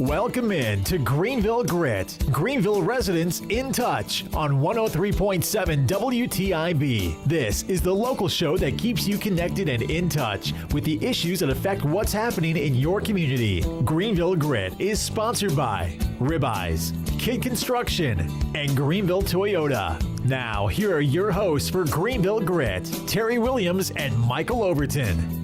Welcome in to Greenville Grit, Greenville residents in touch on 103.7 WTIB. This is the local show that keeps you connected and in touch with the issues that affect what's happening in your community. Greenville Grit is sponsored by Ribeyes, Kid Construction, and Greenville Toyota. Now, here are your hosts for Greenville Grit, Terry Williams and Michael Overton.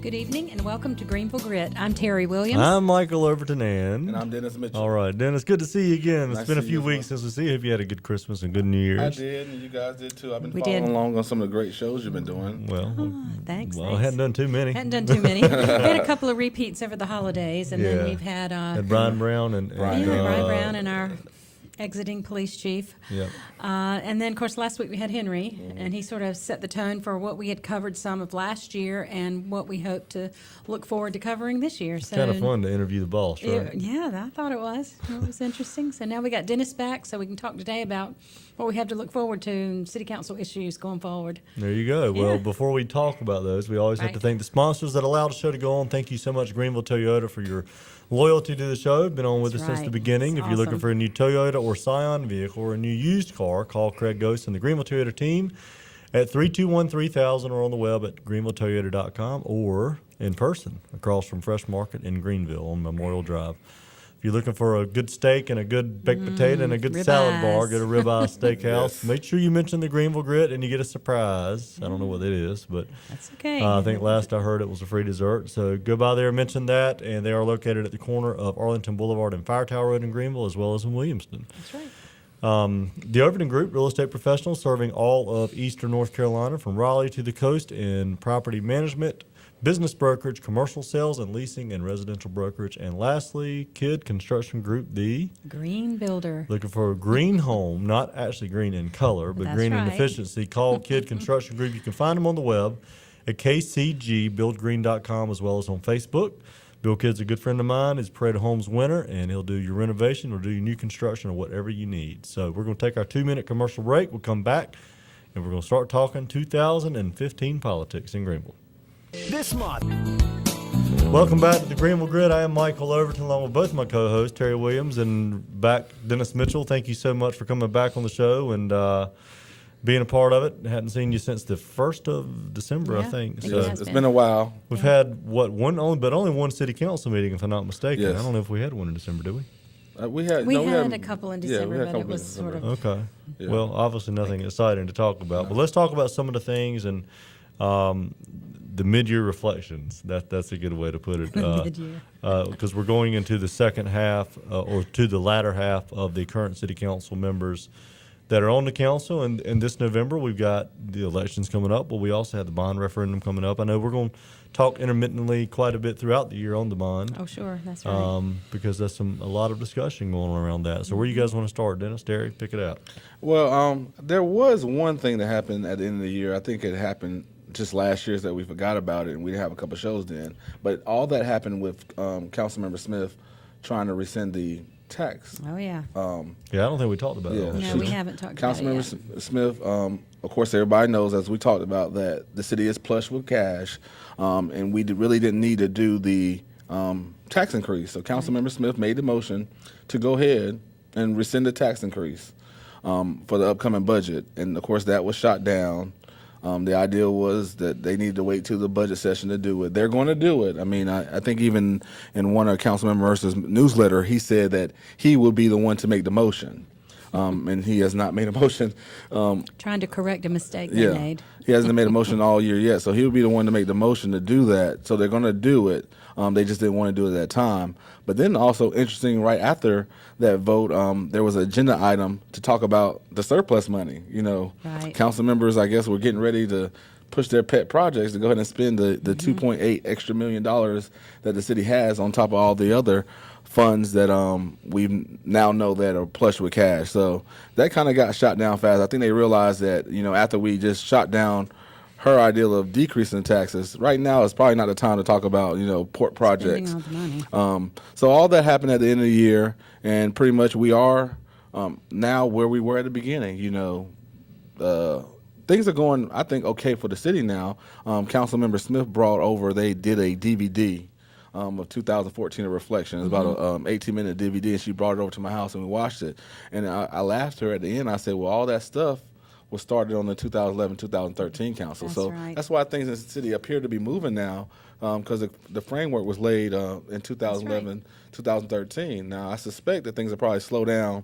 Good evening and welcome to Greenville Grit. I'm Terry Williams. I'm Michael Overton and I'm Dennis Mitchell. All right, Dennis, good to see you again. Nice It's been a to see few you weeks since we see you. Hope you had a good Christmas and good New Year's. I did, and you guys did too. I've been following along on some of the great shows you've been doing. Well, thanks. I hadn't done too many. We had a couple of repeats over the holidays, and then we've had Brian Brown and Brian Brown and our exiting police chief. Yep. And then, of course, last week we had Henry, and he sort of set the tone for what we had covered some of last year and what we hope to look forward to covering this year. So kind of fun to interview the boss, right? Yeah, I thought it was. It was interesting. So now we got Dennis back, so we can talk today about what we have to look forward to in city council issues going forward. There you go. Yeah. Well, before we talk about those, we always have to thank the sponsors that allow the show to go on. Thank you so much, Greenville Toyota, for your loyalty to the show. Been on with us since the beginning. That's if you're looking awesome. for a new Toyota or Scion vehicle or a new used car, call Craig Ghost and the Greenville Toyota team at 321-3000 or on the web at greenvilletoyota.com or in person across from Fresh Market in Greenville on Memorial Drive. If you're looking for a good steak and a good baked potato and a good salad bar, go to Ribeye Steakhouse. Yes. Make sure you mention the Greenville Grit and you get a surprise. I don't know what it is, but That's okay. I think last I heard it was a free dessert. So go by there and mention that. And they are located at the corner of Arlington Boulevard and Fire Tower Road in Greenville, as well as in Williamston. That's right. The Overton Group, real estate professionals serving all of eastern North Carolina from Raleigh to the coast in property management, business brokerage, commercial sales and leasing, and residential brokerage. And lastly, Kid Construction Group, the Green Builder. looking for a green home, not actually green in color, but That's green in right. efficiency. Call Kid Construction Group. You can find them on the web at kcgbuildgreen.com as well as on Facebook. Bill Kidd's a good friend of mine. He's Parade of Homes winner, and he'll do your renovation or do your new construction or whatever you need. So we're going to take our 2-minute commercial break. We'll come back, and we're going to start talking 2015 politics in Greenville. This month, Welcome back to the Greenville Grit. I am Michael Overton, along with both my co-hosts, Terry Williams and back Dennis Mitchell. Thank you so much for coming back on the show and being a part of it. Hadn't seen you since the 1st of December, I think. I think So it has It's been a while. we've had only one city council meeting, if I'm not mistaken. Yes. I don't know if we had one in December, did we? We had A couple in yeah, December, we had a but it couple in was sort December. of Okay. Yeah. Well, obviously nothing exciting to talk about, but let's talk about some of the things and the mid-year reflections. That's a good way to put it. mid-year. Because we're going into the second half or to the latter half of the current city council members that are on the council. And this November, we've got the elections coming up, but we also have the bond referendum coming up. I know we're going to talk intermittently quite a bit throughout the year on the bond. Oh, sure. That's right. Because there's a lot of discussion going on around that. So where you guys want to start, Dennis? Terry, pick it out. Well, there was one thing that happened at the end of the year. I think it happened just last year that we forgot about it, and we didn't have a couple shows then. But all that happened with Councilmember Smith trying to rescind the tax. Oh, yeah. Yeah, I don't think we talked about Yeah. that. No, we haven't talked about it Councilmember yet. Smith, of course, everybody knows, as we talked about, that the city is plush with cash, and we really didn't need to do the tax increase. So Councilmember Smith made the motion to go ahead and rescind the tax increase for the upcoming budget. And, of course, that was shot down. The idea was that they needed to wait till the budget session to do it. They're going to do it. I mean, I think even in one of Councilmember Mercer's newsletter, he said that he will be the one to make the motion. And he has not made a motion. Trying to correct a mistake they made. He hasn't made a motion all year yet, so he'll be the one to make the motion to do that. So they're going to do it. They just didn't want to do it at that time. But then also interesting, right after that vote, there was an agenda item to talk about the surplus money. You know, Right. council members, I guess, were getting ready to push their pet projects to go ahead and spend the $2.8 extra million that the city has on top of all the other funds that we now know that are plush with cash. So that kind of got shot down fast. I think they realized that, you know, after we just shot down her ideal of decreasing taxes, right now is probably not the time to talk about, you know, port projects. Spending all the money. So all that happened at the end of the year, and pretty much we are now where we were at the beginning. You know, things are going, I think, okay for the city now. Councilmember Smith brought over, they did a DVD of 2014, A Reflection. It's about a 18-minute DVD, and she brought it over to my house, and we watched it. And I laughed at her at the end. I said, well, all that stuff was started on the 2011-2013 council. That's so right. that's why things in the city appear to be moving now, because the framework was laid in 2011, 2013. Now, I suspect that things will probably slow down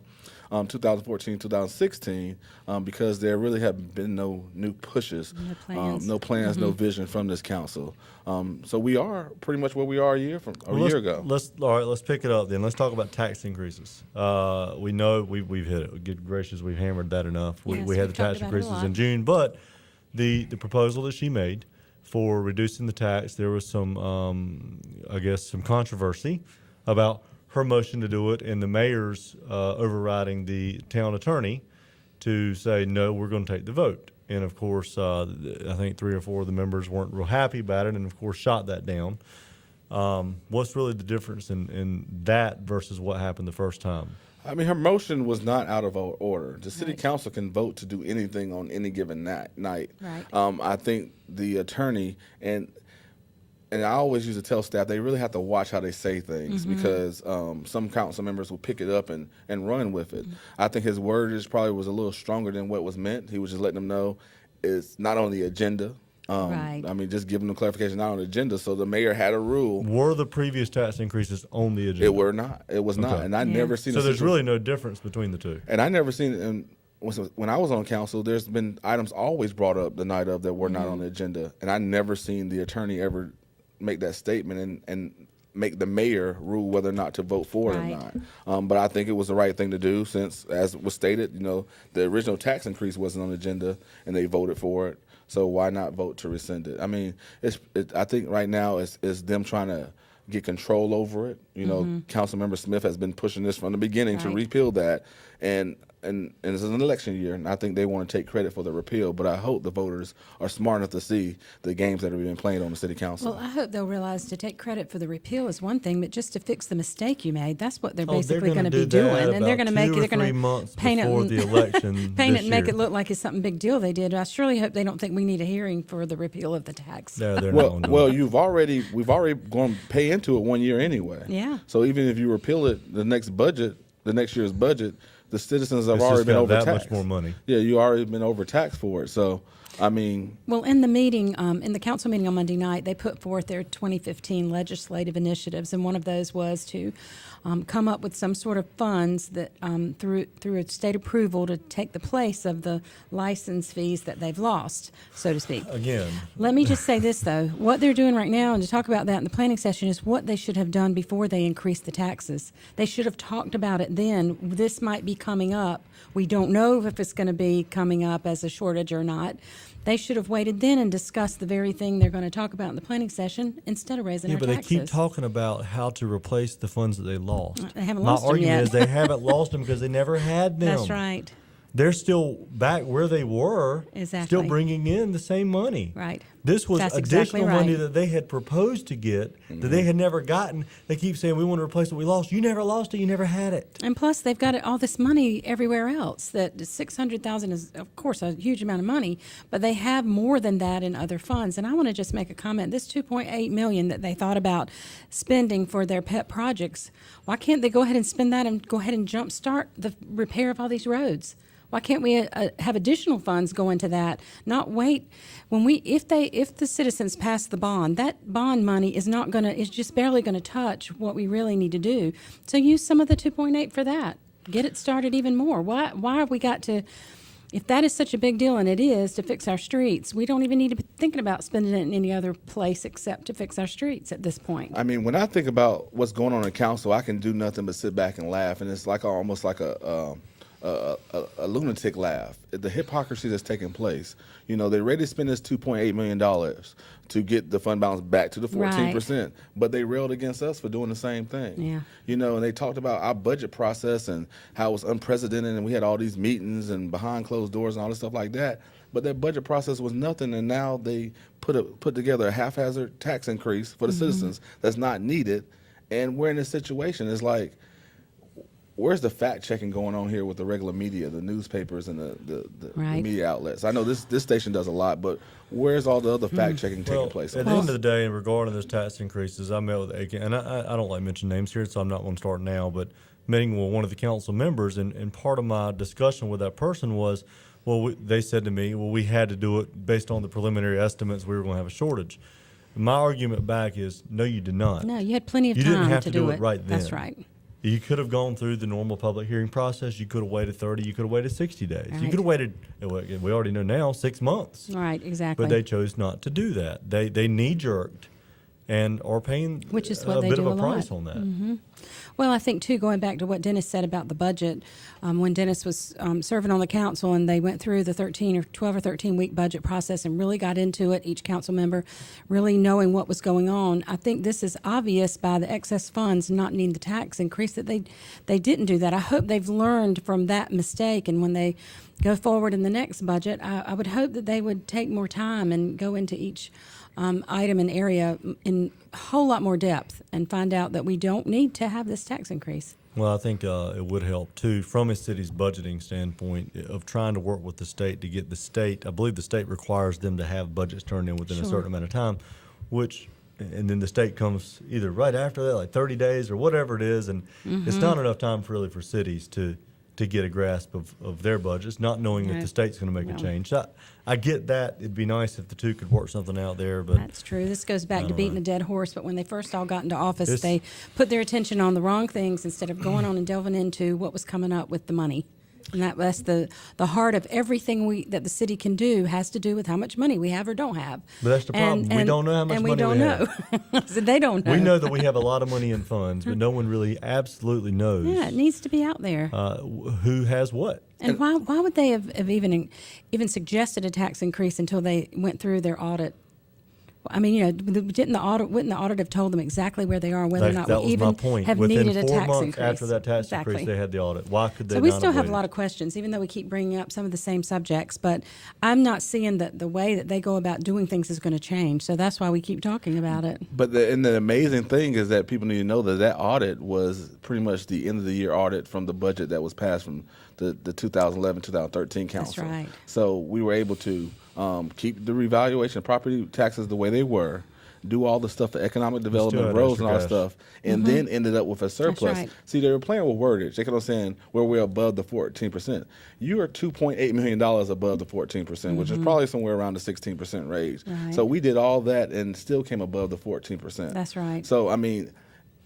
2014, 2016, because there really have been no new pushes, no plans, no vision from this council. So we are pretty much where we are a year ago. Let's pick it up then. Let's talk about tax increases. We know we've hit it. Good gracious, we've hammered that enough. Yes, we had the we've tax talked about it a increases lot. in June, but the proposal that she made for reducing the tax, there was some, I guess, some controversy about her motion to do it and the mayor's overriding the town attorney to say, no, we're going to take the vote. And, of course, I think 3 or 4 of the members weren't real happy about it and, of course, shot that down. What's really the difference in that versus what happened the first time? I mean, her motion was not out of order. The city council can vote to do anything on any given night. Right. I think the attorney and I always used to tell staff they really have to watch how they say things because some council members will pick it up and run with it. I think his wordage probably was a little stronger than what was meant. He was just letting them know it's not on the agenda. Right. I mean, just giving them clarification, not on the agenda. So the mayor had a rule. Were the previous tax increases on the agenda? It were not. It was not. And I never seen. So there's really no difference between the two. And I never seen it. And when I was on council, there's been items always brought up the night of that were not on the agenda, and I never seen the attorney ever make that statement and make the mayor rule whether or not to vote for it or not. But I think it was the right thing to do since, as was stated, the original tax increase wasn't on the agenda and they voted for it. So why not vote to rescind it? I mean, I think right now it's them trying to get control over it. Councilmember Smith has been pushing this from the beginning to repeal that, and it's an election year, and I think they want to take credit for the repeal, but I hope the voters are smart enough to see the games that are being played on the city council. Well, I hope they'll realize to take credit for the repeal is one thing, but just to fix the mistake you made, that's what they're basically going to be doing. And they're going to make it, they're going to paint it, the election paint it and make it look like it's something big deal they did. I surely hope they don't think we need a hearing for the repeal of the tax. No, they're not. Well, we've already going to pay into it 1 year anyway. Yeah. So even if you repeal it, the next year's budget, the citizens have It's already just been got overtaxed. that much more money. Yeah, you already been overtaxed for it. So, I mean, Well, in the meeting, in the council meeting on Monday night, they put forth their 2015 legislative initiatives, and one of those was to come up with some sort of funds that, through a state approval, to take the place of the license fees that they've lost, so to speak. Again. Let me just say this, though. What they're doing right now, and to talk about that in the planning session, is what they should have done before they increased the taxes. They should have talked about it then. This might be coming up. We don't know if it's going to be coming up as a shortage or not. They should have waited then and discussed the very thing they're going to talk about in the planning session instead of raising our But taxes. they keep talking about how to replace the funds that they lost. They haven't My lost them argument yet. is they haven't lost them because they never had them. That's right. They're still back where they were, Exactly. still bringing in the same money. Right. This was That's additional exactly money right. that they had proposed to get that they had never gotten. They keep saying, we want to replace what we lost. You never lost it. You never had it. And plus, they've got all this money everywhere else. That $600,000 is, of course, a huge amount of money, but they have more than that in other funds. And I want to just make a comment. This $2.8 million that they thought about spending for their pet projects, why can't they go ahead and spend that and go ahead and jumpstart the repair of all these roads? Why can't we have additional funds go into that? Not wait when if the citizens pass the bond, that bond money is just barely going to touch what we really need to do. So use some of the 2.8 for that. Get it started even more. Why have we got to? If that is such a big deal, and it is, to fix our streets, we don't even need to be thinking about spending it in any other place except to fix our streets at this point. I mean, when I think about what's going on in council, I can do nothing but sit back and laugh, and it's like almost like a lunatic laugh. The hypocrisy that's taking place. They ready to spend this $2.8 million to get the fund balance back to the 14%, but they railed against us for doing the same thing. Yeah. And they talked about our budget process and how it was unprecedented, and we had all these meetings and behind closed doors and all this stuff like that. But that budget process was nothing, and now they put together a haphazard tax increase for the citizens that's not needed, and we're in this situation. It's like, where's the fact checking going on here with the regular media, the newspapers and the Right. media outlets? I know this station does a lot, but where's all the other fact checking taking place? At the end of the day, regarding those tax increases, I met with and I don't like mentioning names here, so I'm not going to start now, but meeting with one of the council members, and part of my discussion with that person was, they said to me, we had to do it based on the preliminary estimates we were going to have a shortage. My argument back is, no, you did not. No, you had plenty of You time didn't have to to do it right then. That's right. You could have gone through the normal public hearing process. You could have waited 30. You could have waited 60 days. You Right. could have waited, we already know now, 6 months. Right, exactly. But they chose not to do that. They knee-jerked and are paying Which is what a they bit do of a a price lot. on that. Mm-hmm. Well, I think, too, going back to what Dennis said about the budget, when Dennis was serving on the council and they went through the 12 or 13-week budget process and really got into it, each council member really knowing what was going on, I think this is obvious by the excess funds not needing the tax increase that they didn't do that. I hope they've learned from that mistake, and when they go forward in the next budget, I would hope that they would take more time and go into each item and area in a whole lot more depth and find out that we don't need to have this tax increase. Well, I think it would help, too, from a city's budgeting standpoint of trying to work with the state to get the state. I believe the state requires them to have budgets turned in within a certain amount of time, and then the state comes either right after that, like 30 days or whatever it is, and it's not enough time really for cities to get a grasp of their budgets, not knowing that the state's going to make a change. So I get that. It'd be nice if the two could work something out there. But That's true. This goes back to beating a dead horse, but when they first all got into office, they put their attention on the wrong things instead of going on and delving into what was coming up with the money. And that's the heart of everything that the city can do has to do with how much money we have or don't have. But that's the problem. We don't know how much money we have. And we don't know. So they don't know. We know that we have a lot of money in funds, but no one really absolutely knows Yeah, it needs to be out there. who has what. And why would they have even suggested a tax increase until they went through their audit? I mean, wouldn't the audit have told them exactly where they are, and whether or not we even have Within needed a 4 tax months increase? after that tax Exactly. increase, they had the audit. Why could they So we not still have a waited? lot of questions, even though we keep bringing up some of the same subjects. But I'm not seeing that the way that they go about doing things is going to change. So that's why we keep talking about it. But the amazing thing is that people need to know that audit was pretty much the end of the year audit from the budget that was passed from the 2011-2013 council. That's right. So we were able to keep the revaluation of property taxes the way they were, do all the stuff for economic development, had roads and all that extra cash. stuff, and then ended up with a surplus. right. See, they were playing with wordage. They kept on saying, we're above the 14%. You are $2.8 million above the 14%, which is probably somewhere around the 16% range. Right. So we did all that and still came above the 14%. That's right. So, I mean,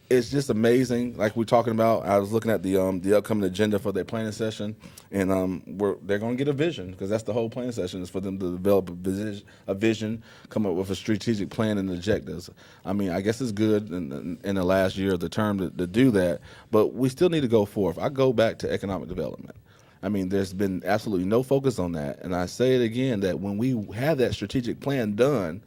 it's just amazing. Like we're talking about, I was looking at the upcoming agenda for their planning session, and they're going to get a vision, because that's the whole planning session, is for them to develop a vision, come up with a strategic plan and objectives. I mean, I guess it's good in the last year of the term to do that, but we still need to go forth. I go back to economic development. I mean, there's been absolutely no focus on that, and I say it again, that when we have that strategic plan done,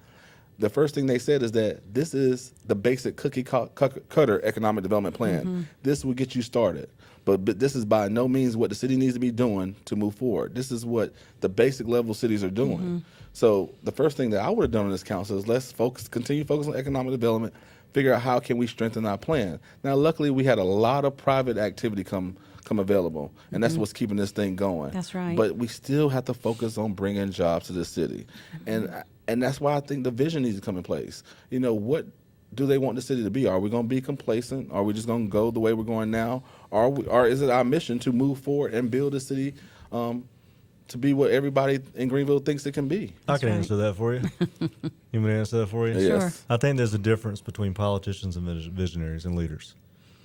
the first thing they said is that this is the basic cookie cutter economic development plan. This will get you started. But this is by no means what the city needs to be doing to move forward. This is what the basic level cities are doing. So the first thing that I would have done in this council is let's continue focus on economic development, figure out how can we strengthen our plan. Now, luckily, we had a lot of private activity come available, and that's what's keeping this thing going. That's right. But we still have to focus on bringing jobs to the city. And that's why I think the vision needs to come in place. What do they want the city to be? Are we going to be complacent? Are we just going to go the way we're going now? Or is it our mission to move forward and build a city to be what everybody in Greenville thinks it can be? I can right. answer that for you. You want me to answer that for you? Yes. Sure. I think there's a difference between politicians and visionaries and leaders.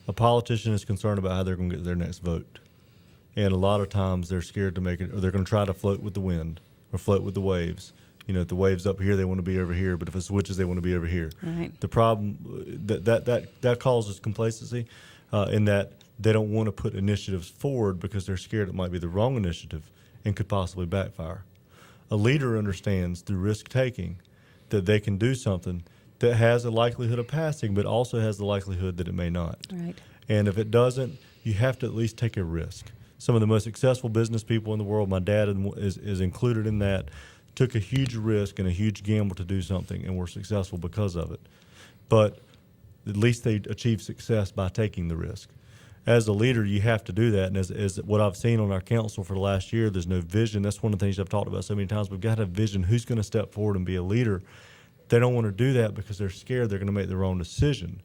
A politician is concerned about how they're going to get their next vote. And a lot of times they're scared to make it, or they're going to try to float with the wind or float with the waves. If the wave's up here, they want to be over here, but if it switches, they want to be over here. Right. The problem that causes complacency in that they don't want to put initiatives forward because they're scared it might be the wrong initiative and could possibly backfire. A leader understands through risk taking that they can do something that has a likelihood of passing, but also has the likelihood that it may not. Right. And if it doesn't, you have to at least take a risk. Some of the most successful business people in the world, my dad is included in that, took a huge risk and a huge gamble to do something and were successful because of it. But at least they achieved success by taking the risk. as a leader, you have to do that. And as what I've seen on our council for the last year, there's no vision. That's one of the things I've talked about so many times. We've got to have vision. Who's going to step forward and be a leader? They don't want to do that because they're scared they're going to make the wrong decision.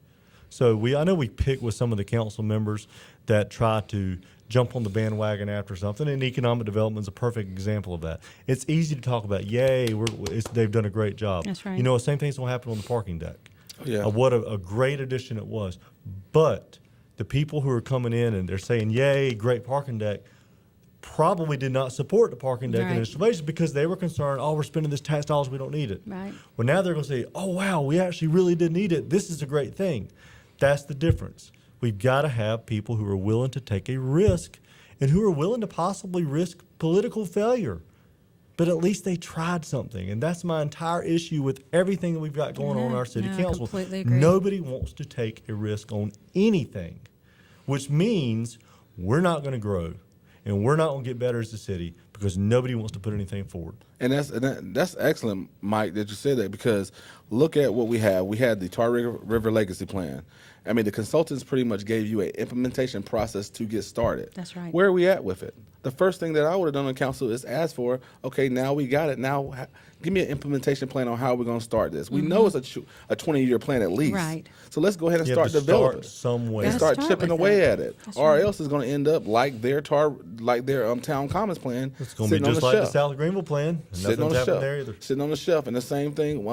So I know we pick with some of the council members that try to jump on the bandwagon after something, and economic development is a perfect example of that. It's easy to talk about, yay, they've done a great job. That's right. You know, the same thing's going to happen on the parking deck. Yeah. What a great addition it was. But the people who are coming in and they're saying, yay, great parking deck, probably did not support the parking deck Right. installation because they were concerned, oh, we're spending this tax dollars, we don't need it. Right. Well, now they're going to say, oh, wow, we actually really did need it. This is a great thing. That's the difference. We've got to have people who are willing to take a risk and who are willing to possibly risk political failure. But at least they tried something. And that's my entire issue with everything that we've got going on in our city I council. completely agree. Nobody wants to take a risk on anything, which means we're not going to grow and we're not going to get better as a city because nobody wants to put anything forward. And that's excellent, Mike, that you said that, because look at what we have. We had the Tar River Legacy Plan. I mean, the consultants pretty much gave you an implementation process to get started. That's right. Where are we at with it? The first thing that I would have done on council is ask for, okay, now we got it. Now give me an implementation plan on how we're going to start this. We know it's a 20-year plan at least. Right. So let's go ahead and You start have to developing. start somewhere. And Gotta start start chipping with away it. at it. That's Or right. else it's going to end up like their town commons plan. It's going to be sitting on just the like the shelf. South Greenville plan. And Sitting on nothing's the happened shelf. there either. Sitting on the shelf. And the same thing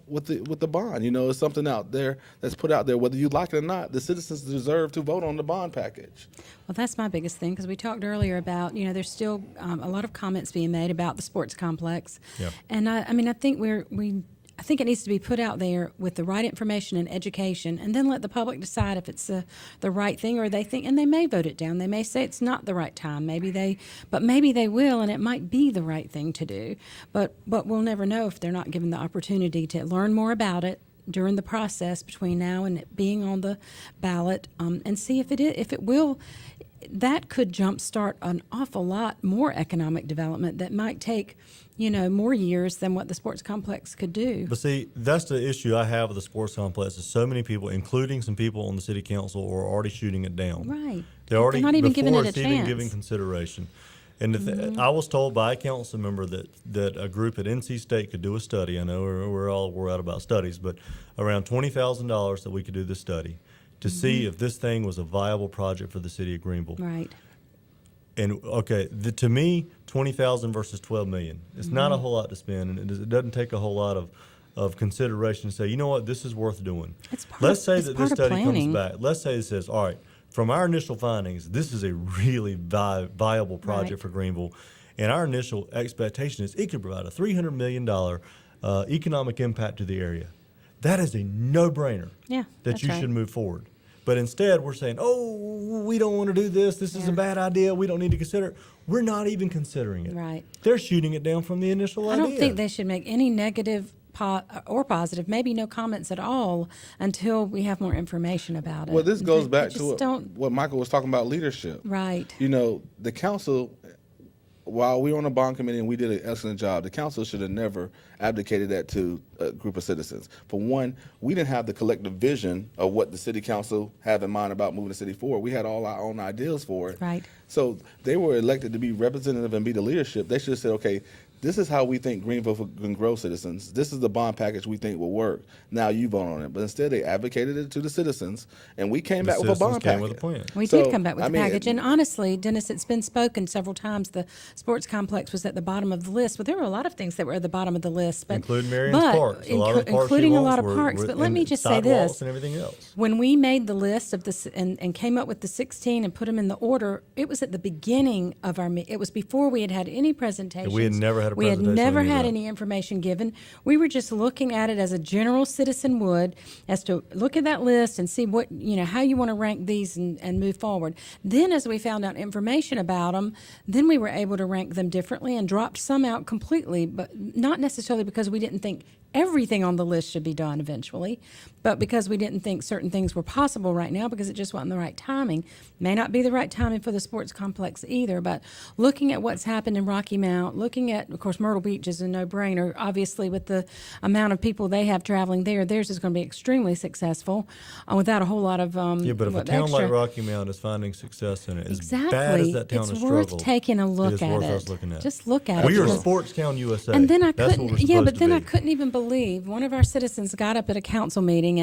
with the bond. You know, it's something out there that's put out there, whether you like it or not. The citizens deserve to vote on the bond package. Well, that's my biggest thing, because we talked earlier about, there's still a lot of comments being made about the sports complex. Yeah. And I think I think it needs to be put out there with the right information and education, and then let the public decide if it's the right thing, or they think, and they may vote it down. They may say it's not the right time. Maybe they will, and it might be the right thing to do. But we'll never know if they're not given the opportunity to learn more about it during the process between now and it being on the ballot, and see if it will. That could jumpstart an awful lot more economic development that might take, more years than what the sports complex could do. But see, that's the issue I have with the sports complex is so many people, including some people on the city council, are already shooting it down. Right. They're already not even giving before it a it's even chance. giving consideration. And I was told by a council member that a group at NC State could do a study. I know we're out about studies, but around $20,000 that we could do this study to see if this thing was a viable project for the city of Greenville. Right. And okay, to me, 20,000 versus 12 million. It's not a whole lot to spend, and it doesn't take a whole lot of consideration to say, you know what, this is worth doing. It's part Let's of- say it's that part this of study planning. comes back. Let's say it says, all right, from our initial findings, this is a really viable project Right. for Greenville, and our initial expectation is it could provide a $300 million economic impact to the area. That is a no-brainer. Yeah, that that's you right. should move forward. But instead, we're saying, oh, we don't want to do this. This is a Yeah. bad idea. We don't need to consider it. We're not even considering it. Right. They're shooting it down from the initial I idea. don't think they should make any negative or positive, maybe no comments at all, until we have more information about it. Well, this goes They back just to don't. what Michael was talking about, leadership. Right. You know, the council, while we were on the bond committee and we did an excellent job, the council should have never abdicated that to a group of citizens. For one, we didn't have the collective vision of what the city council had in mind about moving the city forward. We had all our own ideas for it. Right. So they were elected to be representative and be the leadership. They should have said, okay, this is how we think Greenville can grow, citizens. This is the bond package we think will work. Now you vote on it. But instead, they advocated it to the citizens, and we came The back with a citizens bond came package. with a plan. We So, did come back with I the mean, package. And honestly, Dennis, it's been spoken several times. The sports complex was at the bottom of the list. But there were a lot of things that were at the bottom of the list. But, Including Marion's parks. A lot of the parks she including a lot wants of parks. were But let in me just say sidewalks this. and everything else. When we made the list of this and came up with the 16 and put them in the order, it was at the beginning of our meeting. It was before we had had any presentations. we had never had a We had presentation never on any of had that. any information given. We were just looking at it as a general citizen would, as to look at that list and see what, how you want to rank these and move forward. Then as we found out information about them, then we were able to rank them differently and dropped some out completely, but not necessarily because we didn't think everything on the list should be done eventually. But because we didn't think certain things were possible right now because it just wasn't the right timing, may not be the right timing for the sports complex either. But looking at what's happened in Rocky Mount, looking at, of course, Myrtle Beach is a no-brainer. Obviously, with the amount of people they have traveling there, theirs is going to be extremely successful without a whole lot of Yeah, but if a town like Rocky Mount is finding success in it, as bad as that town has struggled, it's worth taking a look at worth it. us looking at. Just look at it. We are Sports Town USA. And then I That's couldn't, what we're yeah, but supposed then to I be. couldn't even believe one of our citizens got up at a council meeting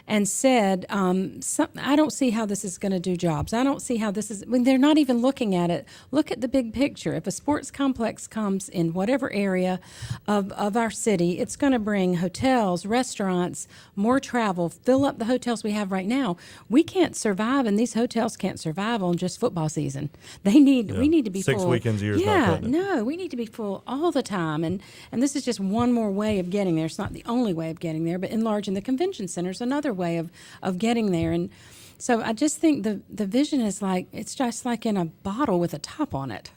and said, I don't see how this is going to do jobs. I don't see how this is, when they're not even looking at it. Look at the big picture. If a sports complex comes in whatever area of our city, it's going to bring hotels, restaurants, more travel, fill up the hotels we have right now. We can't survive, and these hotels can't survive on just football season. We need to be 6 full. weekends a year is not Yeah, cutting it. no, we need to be full all the time, and this is just one more way of getting there. It's not the only way of getting there, but enlarging the convention center is another way of getting there. And so I just think the vision is like, it's just like in a bottle with a top on it.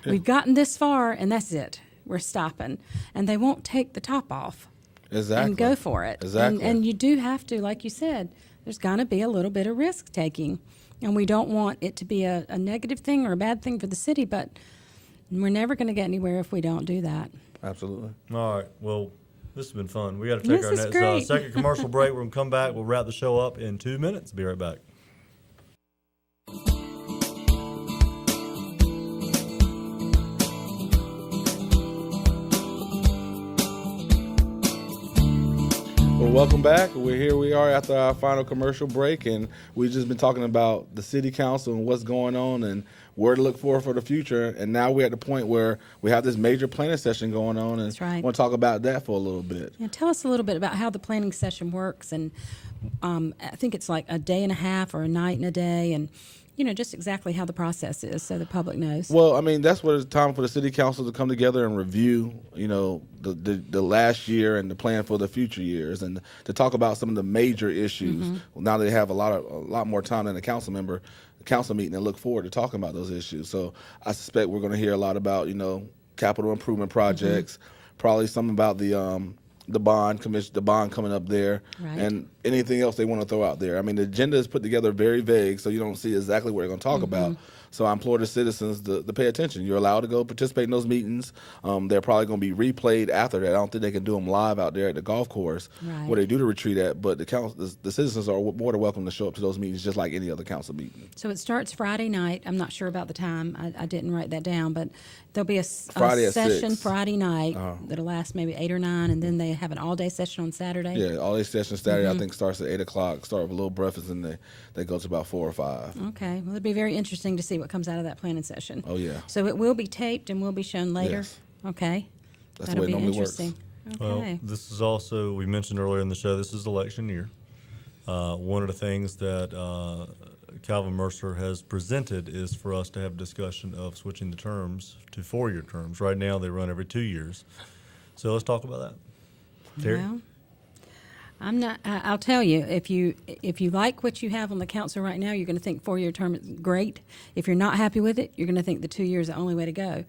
Yeah. We've gotten this far, and that's it. We're stopping, and they won't take the top off. Exactly. And go for it. Exactly. And you do have to, like you said, there's going to be a little bit of risk taking, and we don't want it to be a negative thing or a bad thing for the city, but we're never going to get anywhere if we don't do that. Absolutely. All right. Well, this has been fun. We got to take our This is next great. second commercial break. We're going to come back. We'll wrap the show up in 2 minutes. Be right back. Well, welcome back. Here we are after our final commercial break, and we've just been talking about the city council and what's going on and where to look for the future. And now we're at the point where we have this major planning session going on, and That's right. I want to talk about that for a little bit. Yeah, tell us a little bit about how the planning session works, and I think it's like a day and a half or a night and a day, and just exactly how the process is so the public knows. Well, I mean, that's what it's time for the city council to come together and review, the last year and the plan for the future years, and to talk about some of the major issues. Mm-hmm. Well, now they have a lot more time than a council meeting, and look forward to talking about those issues. So I suspect we're going to hear a lot about, capital improvement projects, probably some about the bond commission, the bond coming up there, Right. and anything else they want to throw out there. I mean, the agenda is put together very vague, so you don't see exactly what they're going to talk about. So I implore the citizens to pay attention. You're allowed to go participate in those meetings. They're probably going to be replayed after that. I don't think they can do them live out there at the golf course Right. where they do the retreat at, but the citizens are more than welcome to show up to those meetings just like any other council meeting. So it starts Friday night. I'm not sure about the time. I didn't write that down, but there'll be a Friday at session 6. Friday night that'll last maybe 8 or 9, and then they have an all-day session on Saturday. Yeah, all these sessions Saturday I think starts at 8 o'clock. Start with a little breakfast, and they go to about 4 or 5. Okay. Well, it'll be very interesting to see what comes out of that planning session. Oh, yeah. So it will be taped and will be shown later? Yes. Okay. That's the That'll way it be normally works. interesting. Well, Okay. this is also, we mentioned earlier in the show, this is election year. One of the things that Calvin Mercer has presented is for us to have discussion of switching the terms to 4-year terms. Right now, they run every 2 years. So let's talk about that. Terry? Well, I'm not. I'll tell you, if you like what you have on the council right now, you're going to think 4-year term is great. If you're not happy with it, you're going to think the 2 years is the only way to go.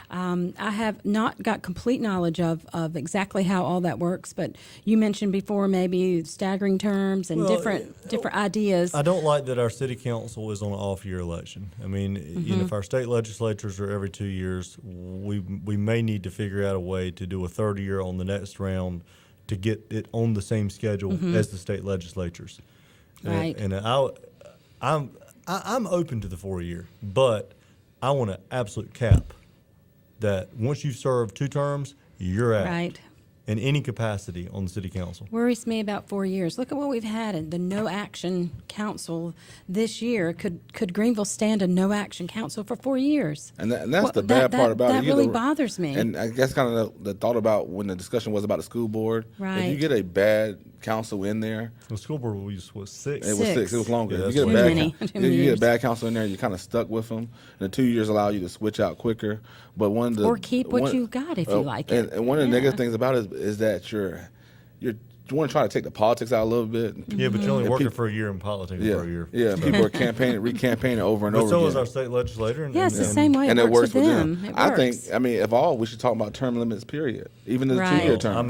I have not got complete knowledge of exactly how all that works, but you mentioned before maybe staggering terms and different ideas. I don't like that our city council is on an off-year election. I mean, if our state legislatures are every 2 years, we may need to figure out a way to do a third year on the next round to get it on the same schedule as the state legislatures. Right. And I'm open to the 4-year, but I want an absolute cap that once you've served 2 terms, you're out. Right. In any capacity on the city council. Worries me about 4 years. Look at what we've had in the no action council this year. Could Greenville stand a no action council for 4 years? And that's the bad part about it. That You get really bothers me. And I guess kind of the thought about when the discussion was about the school board. If you Right. get a bad council in there, The school board was 6. it was 6. It was longer. Yeah, If you that's get a way bad, many. coun- Too you many get a years. bad council in there, you're kind of stuck with them. And the 2 years allow you to switch out quicker. But one of the Or keep what you got if you like it. And one of the Yeah. negative things about it is that want to try to take the politics out a little bit. Yeah, but you're only And working people- for a year and politicking Yeah, for a year. yeah. And people are re-campaigning over and But over so again. is our state legislator. Yeah, it's the same way and it works with them. them. It I think, works. if all, we should talk about term limits. Period. Even the Right. 2-year term.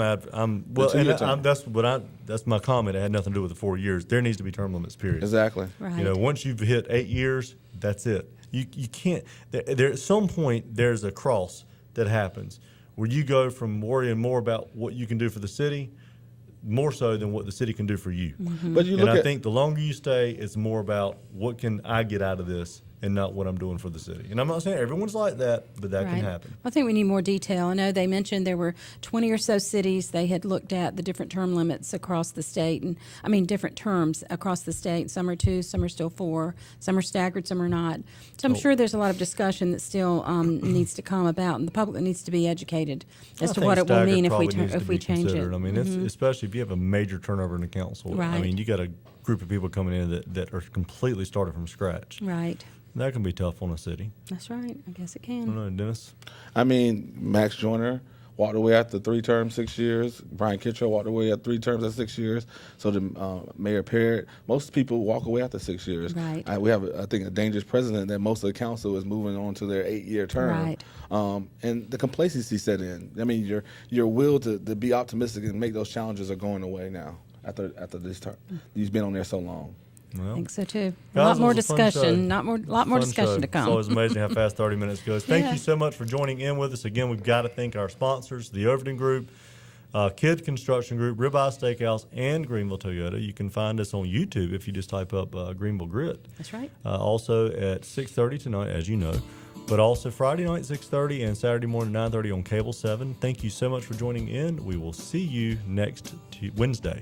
That's my comment. It had nothing to do with the 4 years. There needs to be term limits. Period. Exactly. Right. You know, once you've hit 8 years, that's it. You can't. There at some point there's a cross that happens where you go from worrying more about what you can do for the city, more so than what the city can do for you. But you look And I at think the longer you stay, it's more about what can I get out of this and not what I'm doing for the city. And I'm not saying everyone's like that, but that can happen. I think we need more detail. I know they mentioned there were 20 or so cities they had looked at the different term limits across the state, and I mean different terms across the state. Some are 2, some are still 4, some are staggered, some are not. So I'm sure there's a lot of discussion that still needs to come about, and the public needs to be educated as to what it will mean if we change it. I mean, it's, especially if you have a major turnover in the council. I Right. mean, you got a group of people coming in that are completely started from scratch. Right. That can be tough on a city. That's right. I guess it I can. don't know, Dennis. Max Joyner walked away after 3 terms, 6 years. Brian Kittrell walked away at 3 terms at 6 years. So did Mayor Parrott. Most people walk away after 6 years. Right. We have, I think, a dangerous precedent that most of the council is moving on to their 8-year term. Right. And the complacency set in. I mean, your will to be optimistic and make those challenges are going away now after this term. You've been on there so long. Well, I think so too. A guys, lot it more was a fun show. discussion. Lot more Fun discussion show. to come. It's always amazing how fast 30 minutes goes. Thank Yeah. you so much for joining in with us. Again, we've got to thank our sponsors, the Overton Group, Kidd Construction Group, Ribeye Steakhouse, and Greenville Toyota. You can find us on YouTube if you just type up Greenville Grit. That's right. Also at 6:30 tonight, as you know. But also Friday night, 6:30, and Saturday morning, 9:30 on Cable 7. Thank you so much for joining in. We will see you next Wednesday.